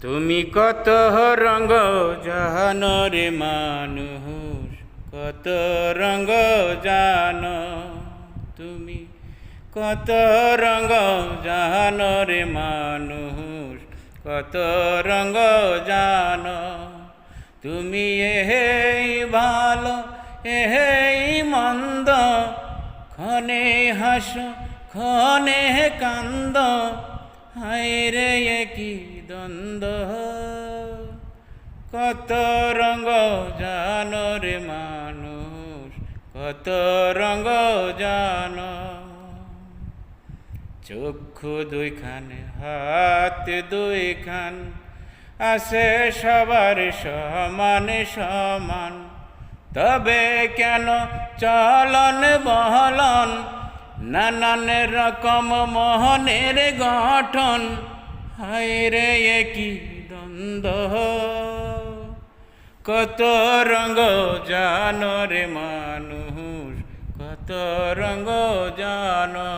তুমি কত রঙ জানো রে মানুষ, কত রঙ জানো তুমি, কত রঙ জানো রে মানুষ, কত রঙ জানো তুমি। এই ভালো এই মন্দ, ক্ষণে হাসো ক্ষণে কান্দ, হায় রে কি দ্বন্দ্ব। কত রঙ জানো রে মানুষ, কত রঙ জানো। চক্ষু দুইখান হাত দুইখান, আছে সবার সমান সমান, তবে কেন চলন বহলন, নানান রকম মোহনের গঠন, হায় রে কি দ্বন্দ্ব। কত রঙ জানো রে মানুষ, কত রঙ জানো।